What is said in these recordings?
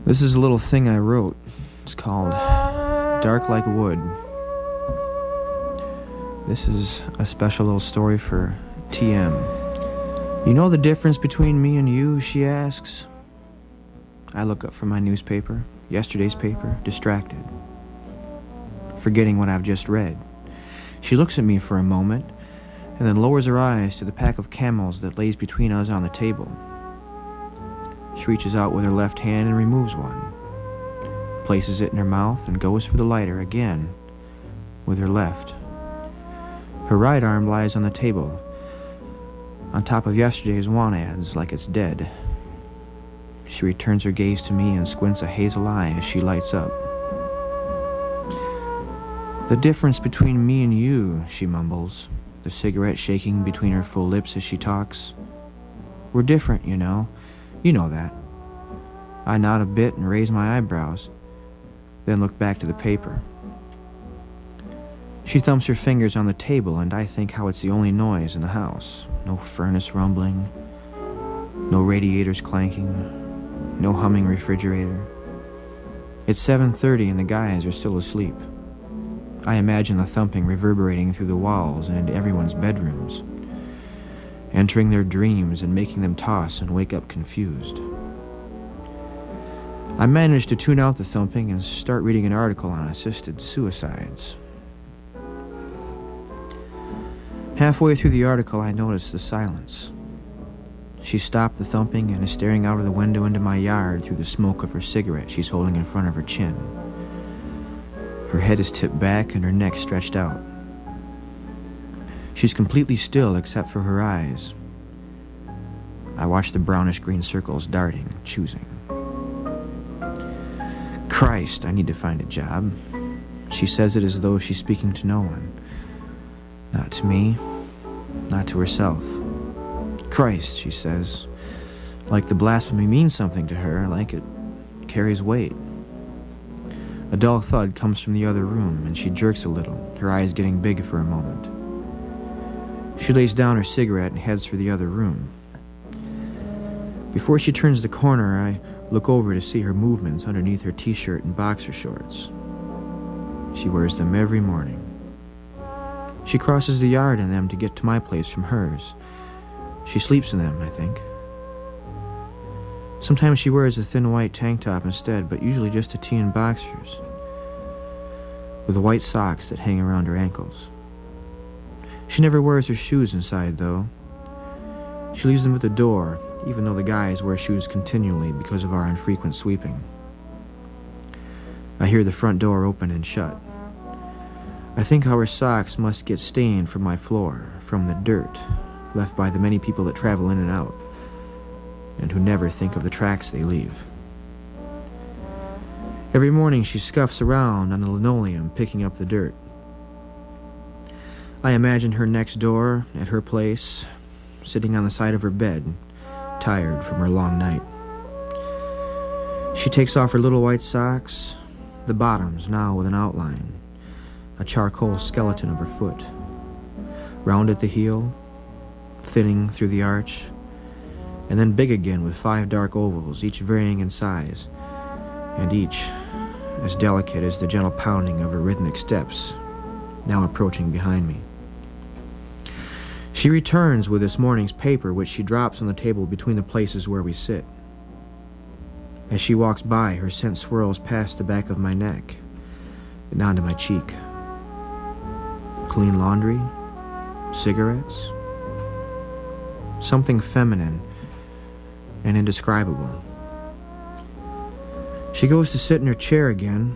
This is a little thing I wrote. It's called Dark Like Wood. This is a special little story for TM. You know the difference between me and you, she asks. I look up from my newspaper, yesterday's paper, distracted, forgetting what I've just read. She looks at me for a moment, and then lowers her eyes to the pack of camels that lays between us on the table. She reaches out with her left hand and removes one, places it in her mouth, and goes for the lighter again with her left. Her right arm lies on the table, on top of yesterday's want ads like it's dead. She returns her gaze to me and squints a hazel eye as she lights up. The difference between me and you, she mumbles, the cigarette shaking between her full lips as she talks. We're different, you know. You know that. I nod a bit and raise my eyebrows, then look back to the paper. She thumps her fingers on the table, and I think how it's the only noise in the house. No furnace rumbling, no radiators clanking, no humming refrigerator. It's 7:30 and the guys are still asleep. I imagine the thumping reverberating through the walls and into everyone's bedrooms, entering their dreams and making them toss and wake up confused. I managed to tune out the thumping and start reading an article on assisted suicides. Halfway through the article, I noticed the silence. She stopped the thumping and is staring out of the window into my yard through the smoke of her cigarette she's holding in front of her chin. Her head is tipped back and her neck stretched out. She's completely still except for her eyes. I watch the brownish-green circles darting, choosing. Christ, I need to find a job. She says it as though she's speaking to no one. Not to me, not to herself. Christ, she says, like the blasphemy means something to her, like it carries weight. A dull thud comes from the other room, and she jerks a little, her eyes getting big for a moment. She lays down her cigarette and heads for the other room. Before she turns the corner, I look over to see her movements underneath her t-shirt and boxer shorts. She wears them every morning. She crosses the yard in them to get to my place from hers. She sleeps in them, I think. Sometimes she wears a thin white tank top instead, but usually just a tee and boxers, with white socks that hang around her ankles. She never wears her shoes inside, though. She leaves them at the door, even though the guys wear shoes continually because of our infrequent sweeping. I hear the front door open and shut. I think how her socks must get stained from my floor, from the dirt left by the many people that travel in and out, and who never think of the tracks they leave. Every morning she scuffs around on the linoleum, picking up the dirt. I imagine her next door, at her place, sitting on the side of her bed, tired from her long night. She takes off her little white socks, the bottoms now with an outline, a charcoal skeleton of her foot, round at the heel, thinning through the arch, and then big again with 5 dark ovals, each varying in size, and each as delicate as the gentle pounding of her rhythmic steps, now approaching behind me. She returns with this morning's paper, which she drops on the table between the places where we sit. As she walks by, her scent swirls past the back of my neck and onto my cheek. Clean laundry, cigarettes, something feminine and indescribable. She goes to sit in her chair again,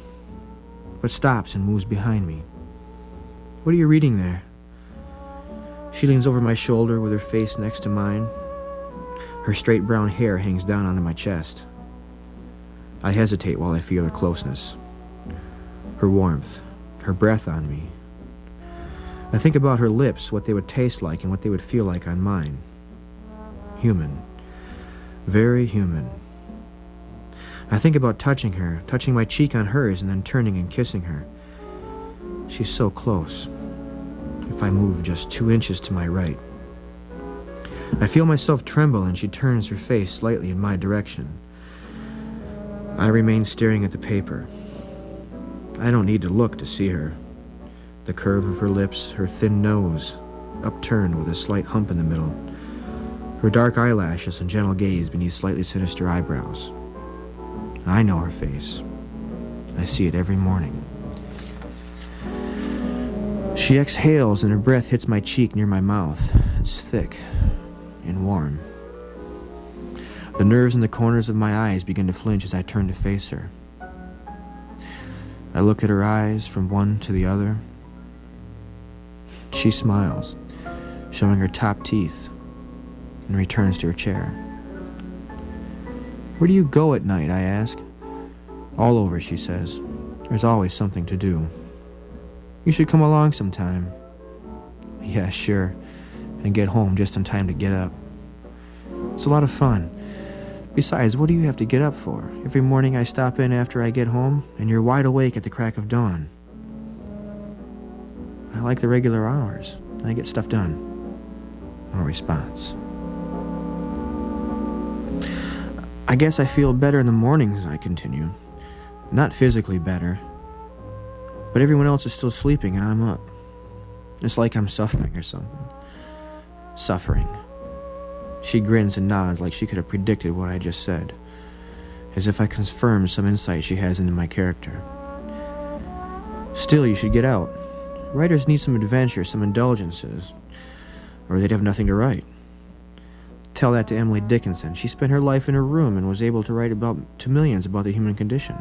but stops and moves behind me. What are you reading there? She leans over my shoulder with her face next to mine. Her straight brown hair hangs down onto my chest. I hesitate while I feel her closeness, her warmth, her breath on me. I think about her lips, what they would taste like and what they would feel like on mine. Human. Very human. I think about touching her, touching my cheek on hers, and then turning and kissing her. She's so close. If I move just 2 inches to my right. I feel myself tremble, and she turns her face slightly in my direction. I remain staring at the paper. I don't need to look to see her. The curve of her lips, her thin nose, upturned with a slight hump in the middle, her dark eyelashes and gentle gaze beneath slightly sinister eyebrows. I know her face. I see it every morning. She exhales and her breath hits my cheek near my mouth. It's thick and warm. The nerves in the corners of my eyes begin to flinch as I turn to face her. I look at her eyes from one to the other. She smiles, showing her top teeth, and returns to her chair. Where do you go at night, I ask. All over, she says. There's always something to do. You should come along sometime. Yeah, sure, and get home just in time to get up. It's a lot of fun. Besides, what do you have to get up for? Every morning I stop in after I get home, and you're wide awake at the crack of dawn. I like the regular hours. I get stuff done. No response. I guess I feel better in the mornings, I continue. Not physically better, but everyone else is still sleeping and I'm up. It's like I'm suffering or something. Suffering. She grins and nods like she could have predicted what I just said, as if I confirmed some insight she has into my character. Still, you should get out. Writers need some adventure, some indulgences, or they'd have nothing to write. Tell that to Emily Dickinson. She spent her life in her room and was able to write to millions about the human condition.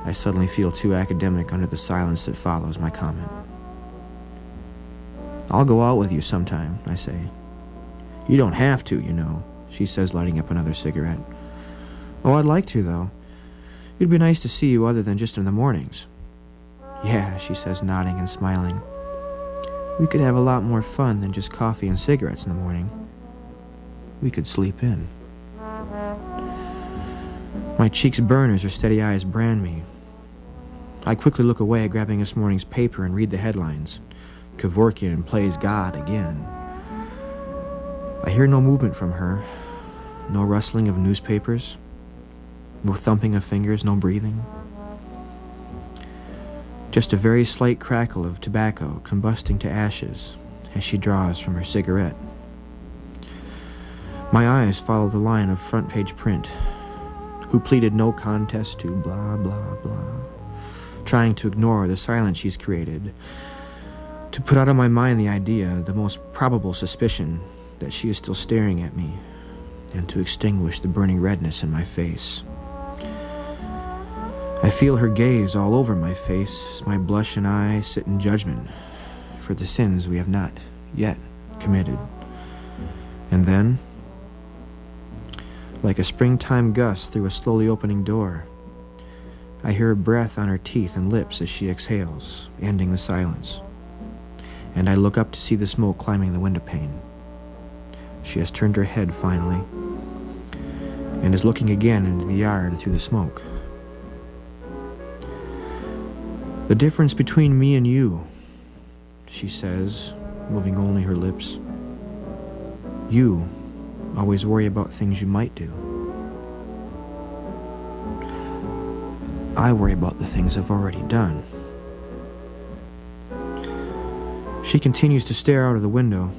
I suddenly feel too academic under the silence that follows my comment. I'll go out with you sometime, I say. You don't have to, you know, she says, lighting up another cigarette. Oh, I'd like to, though. It'd be nice to see you other than just in the mornings. Yeah, she says, nodding and smiling. We could have a lot more fun than just coffee and cigarettes in the morning. We could sleep in. My cheeks burn as her steady eyes brand me. I quickly look away, grabbing this morning's paper, and read the headlines. Kevorkian plays God again. I hear no movement from her, no rustling of newspapers, no thumping of fingers, no breathing. Just a very slight crackle of tobacco combusting to ashes as she draws from her cigarette. My eyes follow the line of front-page print. Who pleaded no contest to blah, blah, blah. Trying to ignore the silence she's created. To put out of my mind the idea, the most probable suspicion, that she is still staring at me, and to extinguish the burning redness in my face. I feel her gaze all over my face as my blush and I sit in judgment for the sins we have not yet committed. And then, like a springtime gust through a slowly opening door, I hear her breath on her teeth and lips as she exhales, ending the silence. And I look up to see the smoke climbing the window pane. She has turned her head finally, and is looking again into the yard through the smoke. The difference between me and you, she says, moving only her lips. You always worry about things you might do. I worry about the things I've already done. She continues to stare out of the window,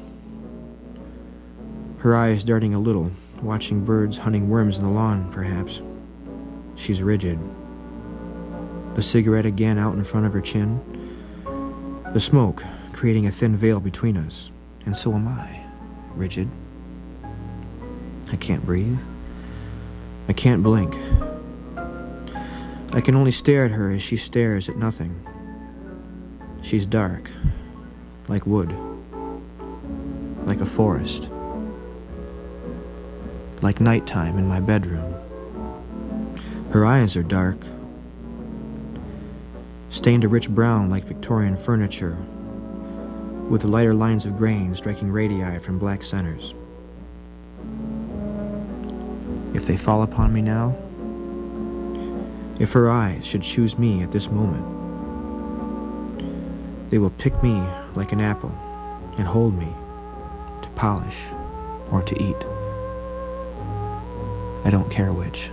her eyes darting a little, watching birds hunting worms in the lawn, perhaps. She's rigid. The cigarette again out in front of her chin. The smoke creating a thin veil between us, and so am I, rigid. I can't breathe. I can't blink. I can only stare at her as she stares at nothing. She's dark, like wood, like a forest, like nighttime in my bedroom. Her eyes are dark, stained a rich brown like Victorian furniture, with the lighter lines of grain striking radii from black centers. If they fall upon me now, if her eyes should choose me at this moment, they will pick me like an apple and hold me to polish or to eat. I don't care which.